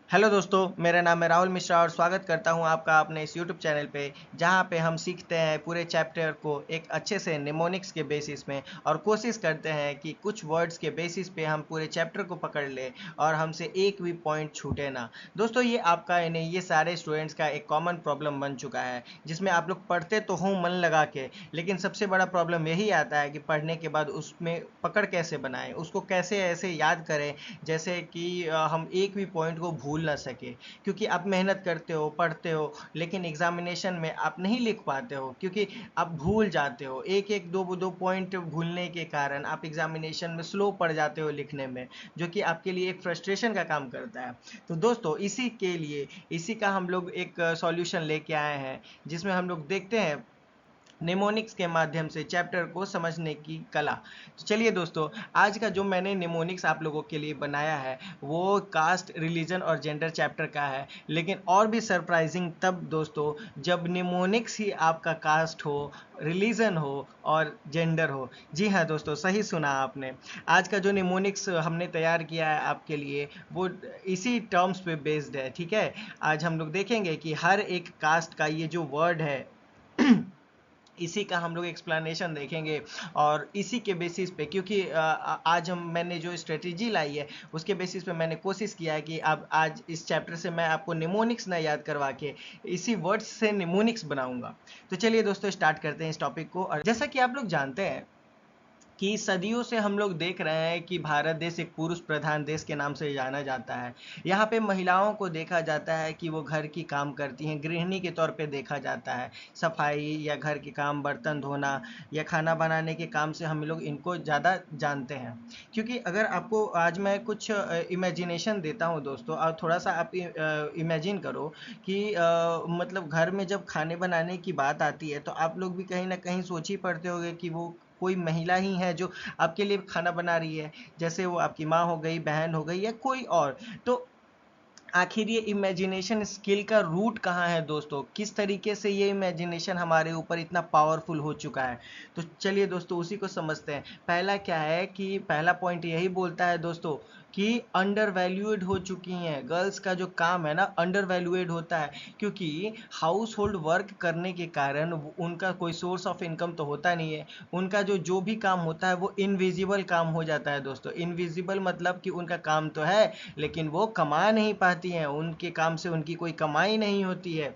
Hello दोस्तों, मेरा नाम है राहुल मिश्रा और स्वागत करता हूं आपका अपने इस यूट्यूब चैनल पे, जहां पे हम सीखते हैं पूरे चैप्टर को एक अच्छे से निमोनिक्स के बेसिस में और कोशिश करते हैं कि कुछ वर्ड्स के बेसिस पे हम पूरे चैप्टर को पकड़ लें और हमसे एक भी पॉइंट छूटे ना। दोस्तों, ये आपका यानी ये सारे स्टूडेंट्स का एक कॉमन प्रॉब्लम बन चुका है, जिसमें आप लोग पढ़ते तो हों मन लगा के, लेकिन सबसे बड़ा प्रॉब्लम यही आता है कि पढ़ने के बाद उसमें पकड़ कैसे बनाएं, उसको कैसे ऐसे याद करें जैसे कि हम एक भी पॉइंट को भूल ना सके। क्योंकि आप मेहनत करते हो, पढ़ते हो, लेकिन एग्जामिनेशन में आप नहीं लिख पाते हो क्योंकि आप भूल जाते हो। एक एक दो दो पॉइंट भूलने के कारण आप एग्जामिनेशन में स्लो पड़ जाते हो लिखने में, जो कि आपके लिए एक फ्रस्ट्रेशन का काम करता है। तो दोस्तों, इसी के लिए इसी का हम लोग एक सॉल्यूशन लेके आए हैं, जिसमें हम लोग देखते हैं निमोनिक्स के माध्यम से चैप्टर को समझने की कला। तो चलिए दोस्तों, आज का जो मैंने निमोनिक्स आप लोगों के लिए बनाया है वो कास्ट, रिलीजन और जेंडर चैप्टर का है। लेकिन और भी सरप्राइजिंग तब दोस्तों, जब निमोनिक्स ही आपका कास्ट हो, रिलीजन हो और जेंडर हो। जी हाँ दोस्तों, सही सुना आपने। आज का जो निमोनिक्स हमने तैयार किया है आपके लिए, वो इसी टर्म्स पे बेस्ड है। ठीक है, आज हम लोग देखेंगे कि हर एक कास्ट का ये जो वर्ड है इसी का हम लोग एक्सप्लेनेशन देखेंगे और इसी के बेसिस पे, क्योंकि आज मैंने जो स्ट्रेटेजी लाई है उसके बेसिस पे मैंने कोशिश किया है कि अब आज इस चैप्टर से मैं आपको निमोनिक्स ना याद करवा के इसी वर्ड्स से निमोनिक्स बनाऊंगा। तो चलिए दोस्तों, स्टार्ट करते हैं इस टॉपिक को। और जैसा कि आप लोग जानते हैं कि सदियों से हम लोग देख रहे हैं कि भारत देश एक पुरुष प्रधान देश के नाम से जाना जाता है। यहाँ पे महिलाओं को देखा जाता है कि वो घर की काम करती हैं, गृहिणी के तौर पे देखा जाता है। सफाई या घर के काम, बर्तन धोना या खाना बनाने के काम से हम लोग इनको ज़्यादा जानते हैं। क्योंकि अगर आपको आज मैं कुछ इमेजिनेशन देता हूँ दोस्तों, और थोड़ा सा आप इमेजिन करो कि मतलब घर में जब खाने बनाने की बात आती है तो आप लोग भी कहीं ना कहीं सोच ही पड़ते होंगे कि वो कोई महिला ही है जो आपके लिए खाना बना रही है। जैसे वो आपकी माँ हो गई, बहन हो गई या कोई और। तो आखिर ये इमेजिनेशन स्किल का रूट कहाँ है दोस्तों? किस तरीके से ये इमेजिनेशन हमारे ऊपर इतना पावरफुल हो चुका है? तो चलिए दोस्तों, उसी को समझते हैं। पहला क्या है कि पहला पॉइंट यही बोलता है दोस्तों कि अंडर वैल्यूएड हो चुकी हैं गर्ल्स। का जो काम है ना, अंडर वैल्यूएड होता है, क्योंकि हाउस होल्ड वर्क करने के कारण उनका कोई सोर्स ऑफ इनकम तो होता नहीं है। उनका जो जो भी काम होता है वो इनविजिबल काम हो जाता है दोस्तों। इनविजिबल मतलब कि उनका काम तो है, लेकिन वो कमा नहीं पाती हैं, उनके काम से उनकी कोई कमाई नहीं होती है।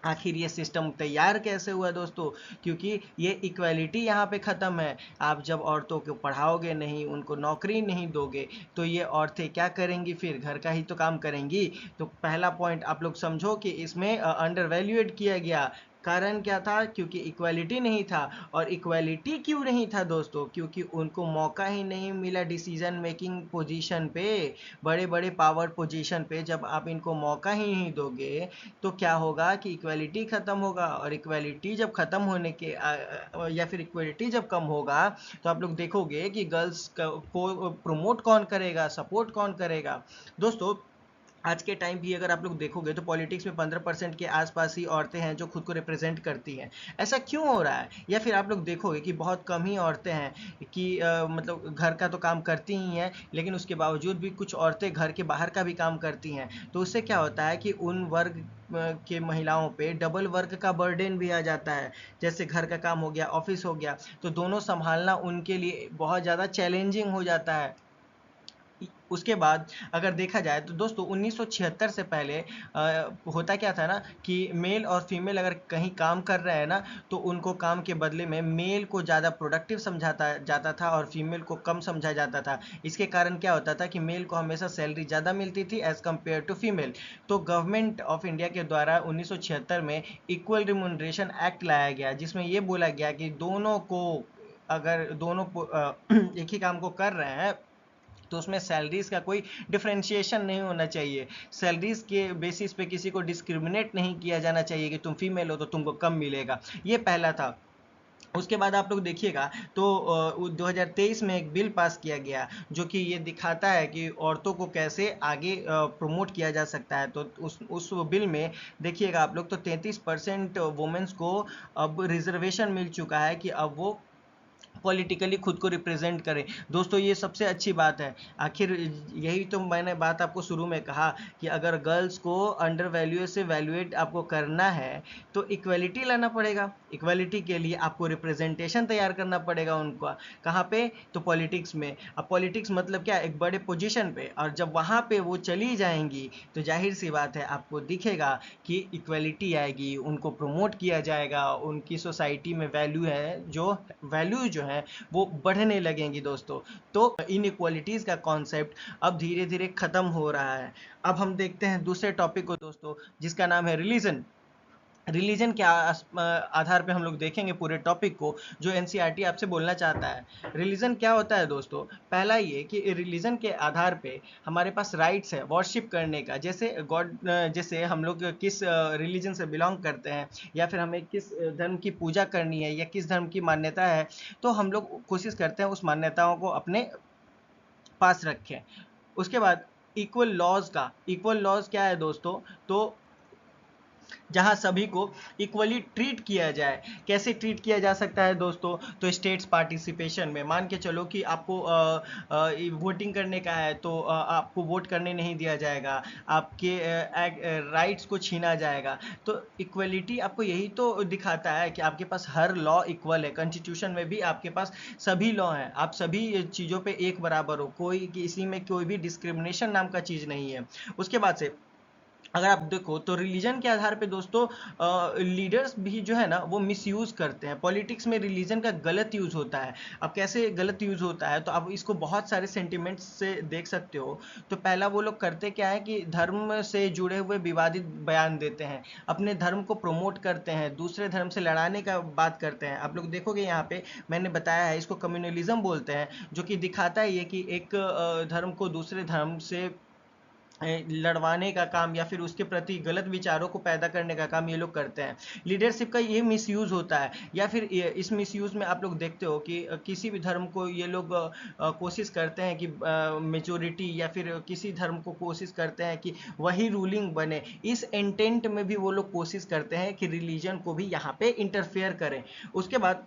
आखिर ये सिस्टम तैयार कैसे हुआ दोस्तों? क्योंकि ये इक्वालिटी यहाँ पे ख़त्म है। आप जब औरतों को पढ़ाओगे नहीं, उनको नौकरी नहीं दोगे, तो ये औरतें क्या करेंगी? फिर घर का ही तो काम करेंगी। तो पहला पॉइंट आप लोग समझो कि इसमें अंडर वैल्यूएट किया गया। कारण क्या था? क्योंकि इक्वालिटी नहीं था। और इक्वालिटी क्यों नहीं था दोस्तों? क्योंकि उनको मौका ही नहीं मिला डिसीजन मेकिंग पोजीशन पे, बड़े बड़े पावर पोजीशन पे। जब आप इनको मौका ही नहीं दोगे तो क्या होगा कि इक्वालिटी ख़त्म होगा। और इक्वालिटी जब ख़त्म होने के या फिर इक्वालिटी जब कम होगा, तो आप लोग देखोगे कि गर्ल्स को प्रमोट कौन करेगा, सपोर्ट कौन करेगा? दोस्तों, आज के टाइम भी अगर आप लोग देखोगे तो पॉलिटिक्स में 15% के आसपास ही औरतें हैं जो खुद को रिप्रेजेंट करती हैं। ऐसा क्यों हो रहा है? या फिर आप लोग देखोगे कि बहुत कम ही औरतें हैं कि मतलब घर का तो काम करती ही हैं, लेकिन उसके बावजूद भी कुछ औरतें घर के बाहर का भी काम करती हैं। तो उससे क्या होता है कि उन वर्ग के महिलाओं पे डबल वर्क का बर्डन भी आ जाता है। जैसे घर का काम हो गया, ऑफिस हो गया, तो दोनों संभालना उनके लिए बहुत ज़्यादा चैलेंजिंग हो जाता है। उसके बाद अगर देखा जाए तो दोस्तों 1976 से पहले होता क्या था ना कि मेल और फीमेल अगर कहीं काम कर रहे हैं ना, तो उनको काम के बदले में मेल को ज़्यादा प्रोडक्टिव समझाता जाता था और फीमेल को कम समझा जाता था। इसके कारण क्या होता था कि मेल को हमेशा सैलरी ज़्यादा मिलती थी एज़ कम्पेयर टू फीमेल। तो गवर्नमेंट ऑफ इंडिया के द्वारा 1976 में इक्वल रिम्यूनरेशन एक्ट लाया गया, जिसमें ये बोला गया कि दोनों को, अगर दोनों एक ही काम को कर रहे हैं तो उसमें सैलरीज का कोई डिफरेंशिएशन नहीं होना चाहिए। सैलरीज के बेसिस पे किसी को डिस्क्रिमिनेट नहीं किया जाना चाहिए कि तुम फीमेल हो तो तुमको कम मिलेगा। ये पहला था। उसके बाद आप लोग देखिएगा तो 2023 में एक बिल पास किया गया, जो कि ये दिखाता है कि औरतों को कैसे आगे प्रमोट किया जा सकता है। तो उस बिल में देखिएगा आप लोग, तो 33% वुमेंस को अब रिजर्वेशन मिल चुका है कि अब वो पॉलिटिकली खुद को रिप्रेजेंट करें। दोस्तों ये सबसे अच्छी बात है। आखिर यही तो मैंने बात आपको शुरू में कहा कि अगर गर्ल्स को अंडर वैल्यू से वैल्यूएट आपको करना है तो इक्वलिटी लाना पड़ेगा। इक्वलिटी के लिए आपको रिप्रेजेंटेशन तैयार करना पड़ेगा उनका। कहाँ पे? तो पॉलिटिक्स में। अब पॉलिटिक्स मतलब क्या? एक बड़े पोजीशन पे। और जब वहाँ पे वो चली जाएंगी तो जाहिर सी बात है आपको दिखेगा कि इक्वलिटी आएगी, उनको प्रमोट किया जाएगा, उनकी सोसाइटी में वैल्यू है जो वैल्यू जो है वो बढ़ने लगेंगी दोस्तों। तो इनइक्वालिटीज़ का कॉन्सेप्ट अब धीरे धीरे ख़त्म हो रहा है। अब हम देखते हैं दूसरे टॉपिक को दोस्तों, जिसका नाम है रिलीजन। रिलीजन के आधार पे हम लोग देखेंगे पूरे टॉपिक को, जो एनसीईआरटी आपसे बोलना चाहता है। रिलीजन क्या होता है दोस्तों? पहला ये कि रिलीजन के आधार पे हमारे पास राइट्स है वर्शिप करने का। जैसे गॉड, जैसे हम लोग किस रिलीजन से बिलोंग करते हैं या फिर हमें किस धर्म की पूजा करनी है या किस धर्म की मान्यता है, तो हम लोग कोशिश करते हैं उस मान्यताओं को अपने पास रखें। उसके बाद इक्वल लॉज क्या है दोस्तों? तो जहां सभी को इक्वली ट्रीट किया जाए। कैसे ट्रीट किया जा सकता है दोस्तों? तो स्टेट्स पार्टिसिपेशन में मान के चलो कि आपको वोटिंग करने का है तो आपको वोट करने नहीं दिया जाएगा, आपके राइट्स को छीना जाएगा। तो इक्वलिटी आपको यही तो दिखाता है कि आपके पास हर लॉ इक्वल है। कॉन्स्टिट्यूशन में भी आपके पास सभी लॉ हैं, आप सभी चीज़ों पे एक बराबर हो, कोई किसी में कोई भी डिस्क्रिमिनेशन नाम का चीज़ नहीं है। उसके बाद से अगर आप देखो तो रिलीजन के आधार पे दोस्तों लीडर्स भी जो है ना वो मिसयूज करते हैं। पॉलिटिक्स में रिलीजन का गलत यूज होता है। अब कैसे गलत यूज होता है? तो आप इसको बहुत सारे सेंटिमेंट्स से देख सकते हो। तो पहला वो लोग करते क्या है कि धर्म से जुड़े हुए विवादित बयान देते हैं, अपने धर्म को प्रमोट करते हैं, दूसरे धर्म से लड़ाने का बात करते हैं। आप लोग देखोगे यहाँ पे मैंने बताया है, इसको कम्युनलिज्म बोलते हैं, जो कि दिखाता है ये कि एक धर्म को दूसरे धर्म से लड़वाने का काम या फिर उसके प्रति गलत विचारों को पैदा करने का काम ये लोग करते हैं। लीडरशिप का ये मिसयूज होता है। या फिर इस मिसयूज में आप लोग देखते हो कि किसी भी धर्म को ये लोग कोशिश करते हैं कि मेजोरिटी या फिर किसी धर्म को कोशिश करते हैं कि वही रूलिंग बने। इस इंटेंट में भी वो लोग कोशिश करते हैं कि रिलीजन को भी यहाँ पे इंटरफेयर करें। उसके बाद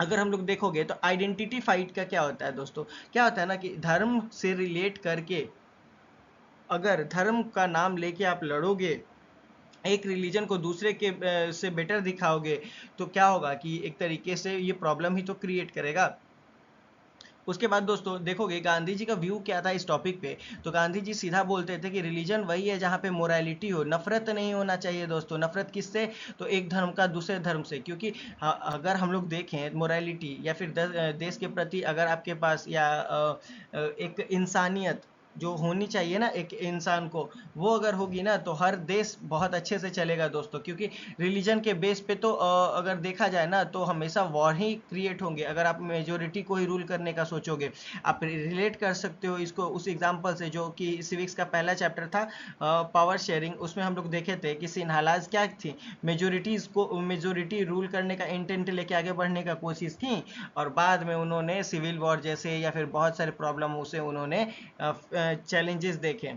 अगर हम लोग देखोगे तो आइडेंटिटी फाइट का क्या होता है दोस्तों? क्या होता है ना कि धर्म से रिलेट करके अगर धर्म का नाम लेके आप लड़ोगे, एक रिलीजन को दूसरे के से बेटर दिखाओगे, तो क्या होगा कि एक तरीके से ये प्रॉब्लम ही तो क्रिएट करेगा। उसके बाद दोस्तों देखोगे गांधी जी का व्यू क्या था इस टॉपिक पे। तो गांधी जी सीधा बोलते थे कि रिलीजन वही है जहाँ पे मोरालिटी हो, नफरत नहीं होना चाहिए दोस्तों। नफरत किससे? तो एक धर्म का दूसरे धर्म से। क्योंकि अगर हम लोग देखें मोरालिटी या फिर देश के प्रति अगर आपके पास या एक इंसानियत जो होनी चाहिए ना एक इंसान को, वो अगर होगी ना तो हर देश बहुत अच्छे से चलेगा दोस्तों। क्योंकि रिलीजन के बेस पे तो अगर देखा जाए ना तो हमेशा वॉर ही क्रिएट होंगे अगर आप मेजोरिटी को ही रूल करने का सोचोगे। आप रिलेट कर सकते हो इसको उस एग्जांपल से जो कि सिविक्स का पहला चैप्टर था, पावर शेयरिंग। उसमें हम लोग देखे थे कि सिन्हालाज क्या थी, मेजोरिटी रूल करने का इंटेंट लेके आगे बढ़ने का कोशिश की, और बाद में उन्होंने सिविल वॉर जैसे या फिर बहुत सारे प्रॉब्लम उसे उन्होंने चैलेंजेस देखे।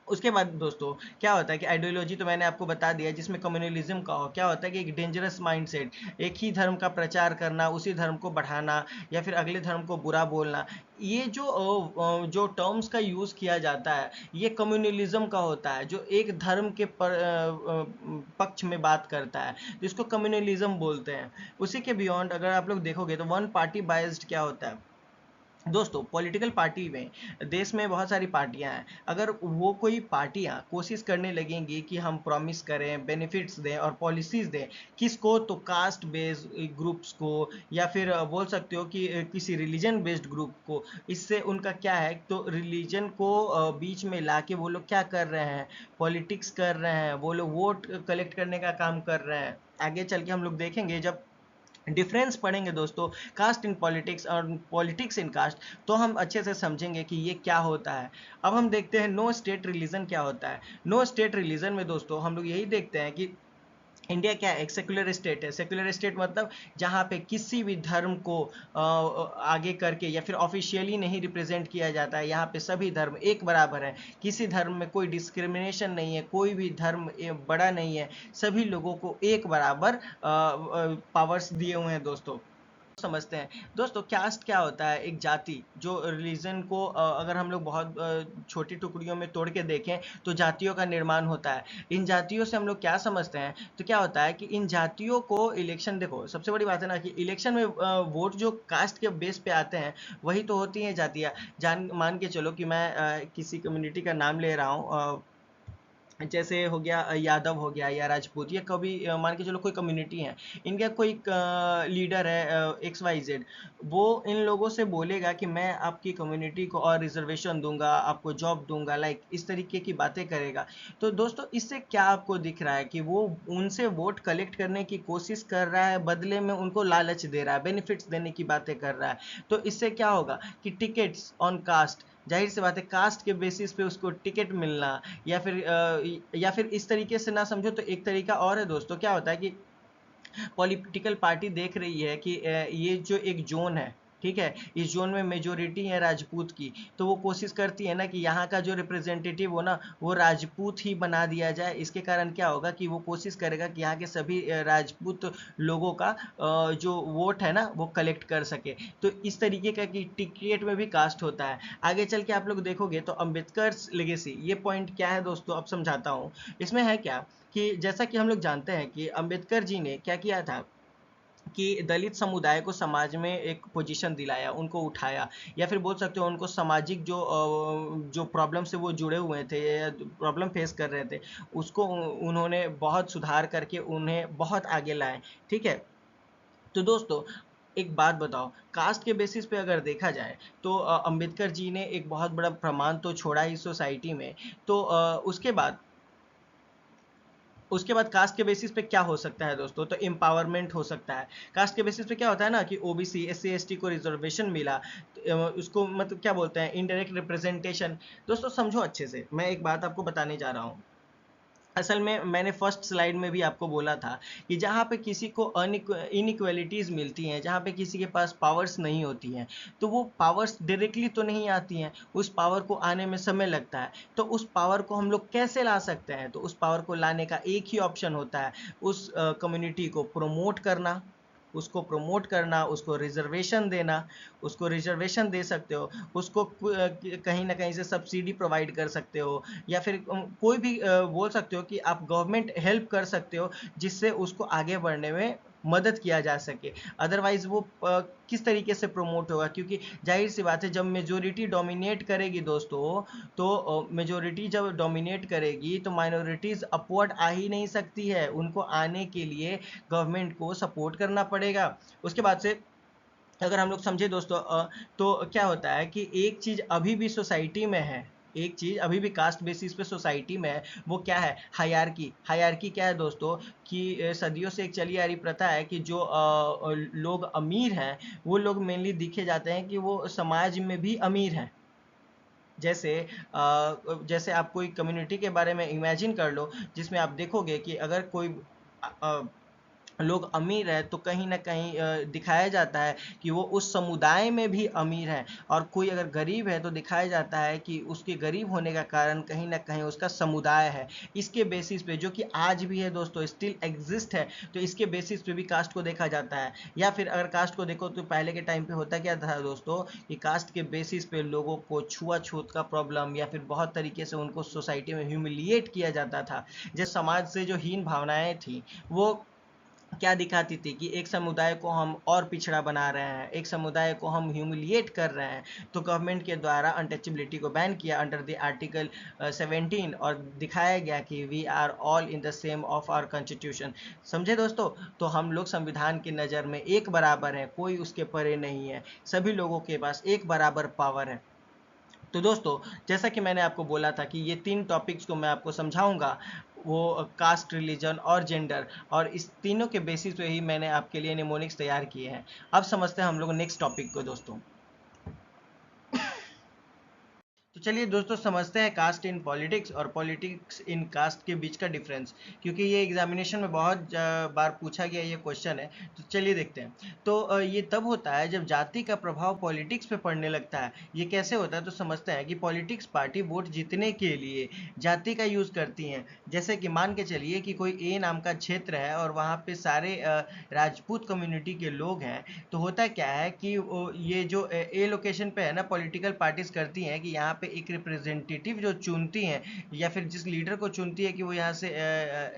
उसके बाद दोस्तों क्या होता है कि आइडियोलॉजी तो मैंने आपको बता दिया, जिसमें कम्युनलिज्म का हो क्या होता है कि एक डेंजरस माइंडसेट, एक ही धर्म का प्रचार करना, उसी धर्म को बढ़ाना या फिर अगले धर्म को बुरा बोलना। ये जो टर्म्स का यूज़ किया जाता है ये कम्युनलिज्म का होता है, जो एक धर्म के पक्ष में बात करता है, जिसको कम्युनलिज्म बोलते हैं। उसी के बियॉन्ड अगर आप लोग देखोगे तो वन पार्टी बाइज्ड क्या होता है दोस्तों? पॉलिटिकल पार्टी में देश में बहुत सारी पार्टियां हैं। अगर वो कोई पार्टियां कोशिश करने लगेंगी कि हम प्रॉमिस करें, बेनिफिट्स दें और पॉलिसीज दें, किसको? तो कास्ट बेस्ड ग्रुप्स को, या फिर बोल सकते हो कि किसी रिलीजन बेस्ड ग्रुप को। इससे उनका क्या है, तो रिलीजन को बीच में लाके वो लोग क्या कर रहे हैं? पॉलिटिक्स कर रहे हैं, वो लोग वोट कलेक्ट करने का काम कर रहे हैं। आगे चल के हम लोग देखेंगे जब डिफरेंस पढ़ेंगे दोस्तों, कास्ट इन पॉलिटिक्स और पॉलिटिक्स इन कास्ट, तो हम अच्छे से समझेंगे कि ये क्या होता है। अब हम देखते हैं नो स्टेट रिलीजन क्या होता है। नो स्टेट रिलीजन में दोस्तों हम लोग यही देखते हैं कि इंडिया क्या है? एक सेक्युलर स्टेट है। सेक्युलर स्टेट मतलब जहाँ पे किसी भी धर्म को आगे करके या फिर ऑफिशियली नहीं रिप्रेजेंट किया जाता है। यहाँ पे सभी धर्म एक बराबर है, किसी धर्म में कोई डिस्क्रिमिनेशन नहीं है, कोई भी धर्म बड़ा नहीं है, सभी लोगों को एक बराबर पावर्स दिए हुए हैं दोस्तों। समझते हैं दोस्तों। कास्ट क्या होता है? एक जाति, जो रिलीजन को अगर हम लोग बहुत छोटी टुकड़ियों में तोड़ के देखें तो जातियों का निर्माण होता है। इन जातियों से हम लोग क्या समझते हैं? तो क्या होता है कि इन जातियों को इलेक्शन, देखो सबसे बड़ी बात है ना कि इलेक्शन में वोट जो कास्ट के बेस पे आते हैं वही तो होती हैं जातियाँ। जान मान के चलो कि मैं किसी कम्युनिटी का नाम ले रहा हूँ, जैसे हो गया यादव हो गया या राजपूत, या कभी मान के चलो कोई कम्युनिटी है, इनका कोई लीडर है एक्स वाई जेड, वो इन लोगों से बोलेगा कि मैं आपकी कम्युनिटी को और रिजर्वेशन दूंगा, आपको जॉब दूंगा, लाइक इस तरीके की बातें करेगा। तो दोस्तों इससे क्या आपको दिख रहा है कि वो उनसे वोट कलेक्ट करने की कोशिश कर रहा है, बदले में उनको लालच दे रहा है, बेनिफिट्स देने की बातें कर रहा है। तो इससे क्या होगा कि टिकट्स ऑन कास्ट, जाहिर सी बात है कास्ट के बेसिस पे उसको टिकट मिलना, या फिर इस तरीके से ना समझो तो एक तरीका और है दोस्तों। क्या होता है कि पॉलिटिकल पार्टी देख रही है कि ये जो एक जोन है, ठीक है, इस जोन में मेजोरिटी है राजपूत की, तो वो कोशिश करती है ना कि यहाँ का जो रिप्रेजेंटेटिव हो ना वो राजपूत ही बना दिया जाए। इसके कारण क्या होगा कि वो कोशिश करेगा कि यहाँ के सभी राजपूत लोगों का जो वोट है ना वो कलेक्ट कर सके। तो इस तरीके का कि टिकट में भी कास्ट होता है। आगे चल के आप लोग देखोगे तो अम्बेडकर लेगेसी, ये पॉइंट क्या है दोस्तों, अब समझाता हूँ। इसमें है क्या कि जैसा कि हम लोग जानते हैं कि अंबेडकर जी ने क्या किया था कि दलित समुदाय को समाज में एक पोजीशन दिलाया, उनको उठाया, या फिर बोल सकते हो उनको सामाजिक जो प्रॉब्लम से वो जुड़े हुए थे या प्रॉब्लम फेस कर रहे थे, उसको उन्होंने बहुत सुधार करके उन्हें बहुत आगे लाए। ठीक है, तो दोस्तों एक बात बताओ, कास्ट के बेसिस पे अगर देखा जाए तो अंबेडकर जी ने एक बहुत बड़ा प्रमाण तो छोड़ा ही सोसाइटी में। तो उसके बाद कास्ट के बेसिस पे क्या हो सकता है दोस्तों, तो एम्पावरमेंट हो सकता है। कास्ट के बेसिस पे क्या होता है ना कि ओबीसी एससी एसटी को रिजर्वेशन मिला, तो उसको मतलब क्या बोलते हैं, इनडायरेक्ट रिप्रेजेंटेशन। दोस्तों समझो अच्छे से, मैं एक बात आपको बताने जा रहा हूँ। असल में मैंने फर्स्ट स्लाइड में भी आपको बोला था कि जहाँ पे किसी को इनइक्वालिटीज़ मिलती हैं, जहाँ पे किसी के पास पावर्स नहीं होती हैं, तो वो पावर्स डायरेक्टली तो नहीं आती हैं, उस पावर को आने में समय लगता है। तो उस पावर को हम लोग कैसे ला सकते हैं? तो उस पावर को लाने का एक ही ऑप्शन होता है, उस कम्युनिटी को प्रमोट करना, उसको प्रमोट करना, उसको रिजर्वेशन देना। उसको रिजर्वेशन दे सकते हो, उसको कहीं ना कहीं से सब्सिडी प्रोवाइड कर सकते हो, या फिर कोई भी बोल सकते हो कि आप गवर्नमेंट हेल्प कर सकते हो जिससे उसको आगे बढ़ने में मदद किया जा सके। अदरवाइज वो किस तरीके से प्रमोट होगा? क्योंकि जाहिर सी बात है जब मेजोरिटी डोमिनेट करेगी दोस्तों, तो मेजोरिटी जब डोमिनेट करेगी तो माइनॉरिटीज़ अपवर्ड आ ही नहीं सकती है, उनको आने के लिए गवर्नमेंट को सपोर्ट करना पड़ेगा। उसके बाद से अगर हम लोग समझे दोस्तों, तो क्या होता है कि एक चीज़ अभी भी सोसाइटी में है, एक चीज़ अभी भी कास्ट बेसिस पे सोसाइटी में है, वो क्या है? हायरार्की। हायरार्की क्या है दोस्तों कि सदियों से एक चली आ रही प्रथा है कि जो लोग अमीर हैं वो लोग मेनली दिखे जाते हैं कि वो समाज में भी अमीर हैं। जैसे आप कोई कम्युनिटी के बारे में इमेजिन कर लो जिसमें आप देखोगे कि अगर कोई लोग अमीर है तो कहीं ना कहीं दिखाया जाता है कि वो उस समुदाय में भी अमीर है, और कोई अगर गरीब है तो दिखाया जाता है कि उसके गरीब होने का कारण कहीं ना कहीं उसका समुदाय है। इसके बेसिस पे, जो कि आज भी है दोस्तों, स्टिल एग्जिस्ट है, तो इसके बेसिस पे भी कास्ट को देखा जाता है। या फिर अगर कास्ट को देखो तो पहले के टाइम पे होता क्या था दोस्तों कि कास्ट के बेसिस पे लोगों को छुआछूत का प्रॉब्लम या फिर बहुत तरीके से उनको सोसाइटी में ह्यूमिलिएट किया जाता था। जैसे समाज से जो हीन भावनाएं थी वो क्या दिखाती थी कि एक समुदाय को हम और पिछड़ा बना रहे हैं, एक समुदाय को हम ह्यूमिलिएट कर रहे हैं, तो गवर्नमेंट के द्वारा अनटचेबिलिटी को बैन किया अंडर द आर्टिकल 17, और दिखाया गया कि we are all in the same of our constitution. समझे दोस्तों? तो हम लोग संविधान की नज़र में एक बराबर हैं, कोई उसके परे नहीं है, सभी लोगों के पास एक बराबर पावर है। तो दोस्तों जैसा कि मैंने आपको बोला था कि ये 3 टॉपिक्स को मैं आपको समझाऊंगा, वो कास्ट, रिलीजन और जेंडर, और इस तीनों के बेसिस पे ही मैंने आपके लिए निमोनिक्स तैयार किए हैं। अब समझते हैं हम लोग नेक्स्ट टॉपिक को दोस्तों। तो चलिए दोस्तों समझते हैं कास्ट इन पॉलिटिक्स और पॉलिटिक्स इन कास्ट के बीच का डिफरेंस, क्योंकि ये एग्जामिनेशन में बहुत बार पूछा गया ये क्वेश्चन है। तो चलिए देखते हैं। तो ये तब होता है जब जाति का प्रभाव पॉलिटिक्स पे पड़ने लगता है। ये कैसे होता है तो समझते हैं कि पॉलिटिक्स पार्टी वोट जीतने के लिए जाति का यूज़ करती हैं। जैसे कि मान के चलिए कि कोई ए नाम का क्षेत्र है और वहाँ पे सारे राजपूत कम्युनिटी के लोग हैं। तो होता क्या है कि ये जो ए लोकेशन पे है ना, पॉलिटिकल पार्टीज करती हैं कि यहाँ पे एक रिप्रेजेंटेटिव जो चुनती हैं या फिर जिस लीडर को चुनती है कि वो यहाँ से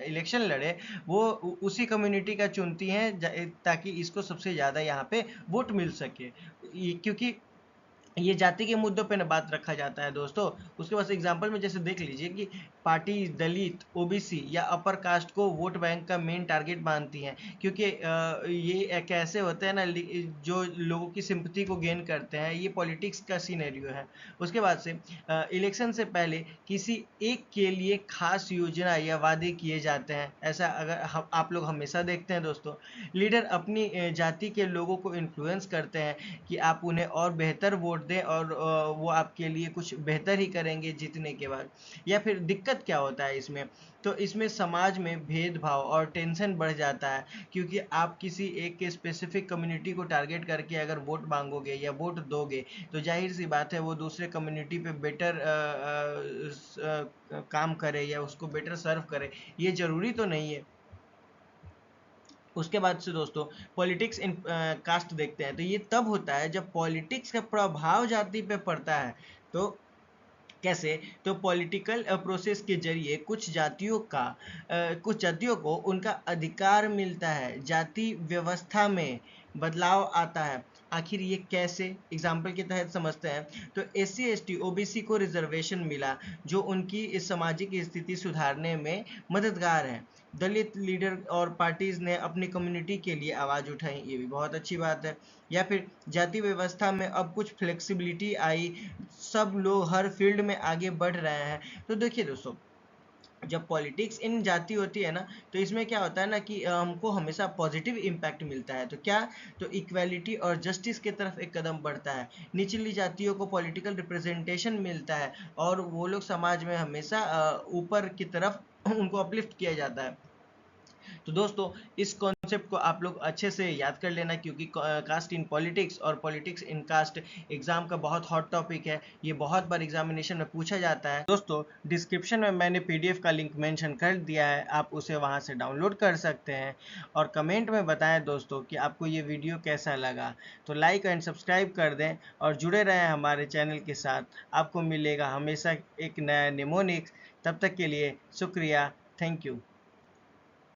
इलेक्शन लड़े, वो उसी कम्युनिटी का चुनती हैं ताकि इसको सबसे ज़्यादा यहाँ पे वोट मिल सके। क्योंकि ये जाति के मुद्दों पे ना बात रखा जाता है दोस्तों। उसके बाद एग्जांपल में जैसे देख लीजिए कि पार्टी दलित, ओबीसी या अपर कास्ट को वोट बैंक का मेन टारगेट मानती हैं, क्योंकि ये एक ऐसे होते हैं ना जो लोगों की सिंपैथी को गेन करते हैं। ये पॉलिटिक्स का सीनेरियो है। उसके बाद से इलेक्शन से पहले किसी एक के लिए खास योजना या वादे किए जाते हैं। ऐसा अगर आप लोग हमेशा देखते हैं दोस्तों। लीडर अपनी जाति के लोगों को इन्फ्लुएंस करते हैं कि आप उन्हें और बेहतर वोट दें और वो आपके लिए कुछ बेहतर ही करेंगे जीतने के बाद। या फिर दिक्कत क्या होता है इसमें, तो इसमें समाज में भेदभाव और टेंशन बढ़ जाता है, क्योंकि आप किसी एक के स्पेसिफिक कम्युनिटी को टारगेट करके अगर वोट मांगोगे या वोट दोगे, तो जाहिर सी बात है वो दूसरे कम्युनिटी पे बेटर काम करे या उसको बेटर सर्व करे। ये ज़रूरी तो नहीं है। उसके बाद से दोस्तों पॉलिटिक्स इन कास्ट देखते हैं। तो ये तब होता है जब पॉलिटिक्स का प्रभाव जाति पे पड़ता है। तो कैसे, तो पॉलिटिकल प्रोसेस के जरिए कुछ जातियों को उनका अधिकार मिलता है, जाति व्यवस्था में बदलाव आता है। आखिर ये कैसे, एग्जाम्पल के तहत समझते हैं। तो एससी एसटी ओबीसी को रिजर्वेशन मिला जो उनकी इस सामाजिक स्थिति सुधारने में मददगार है। दलित लीडर और पार्टीज ने अपनी कम्युनिटी के लिए आवाज़ उठाई, ये भी बहुत अच्छी बात है। या फिर जाति व्यवस्था में अब कुछ फ्लेक्सिबिलिटी आई, सब लोग हर फील्ड में आगे बढ़ रहे हैं। तो देखिए दोस्तों, जब पॉलिटिक्स इन जाती होती है ना, तो इसमें क्या होता है ना कि हमको हमेशा पॉजिटिव इम्पैक्ट मिलता है। तो क्या, तो इक्वालिटी और जस्टिस की तरफ एक कदम बढ़ता है। निचली जातियों को पॉलिटिकल रिप्रेजेंटेशन मिलता है और वो लोग समाज में हमेशा ऊपर की तरफ उनको अपलिफ्ट किया जाता है। तो दोस्तों इस कॉन्सेप्ट को आप लोग अच्छे से याद कर लेना, क्योंकि कास्ट इन पॉलिटिक्स और पॉलिटिक्स इन कास्ट एग्जाम का बहुत हॉट टॉपिक है। ये बहुत बार एग्जामिनेशन में पूछा जाता है। दोस्तों डिस्क्रिप्शन में मैंने पीडीएफ का लिंक मेंशन कर दिया है, आप उसे वहां से डाउनलोड कर सकते हैं। और कमेंट में बताएं दोस्तों कि आपको ये वीडियो कैसा लगा। तो लाइक एंड सब्सक्राइब कर दें और जुड़े रहें हमारे चैनल के साथ। आपको मिलेगा हमेशा एक नया निमोनिक्स। तब तक के लिए शुक्रिया, थैंक यू।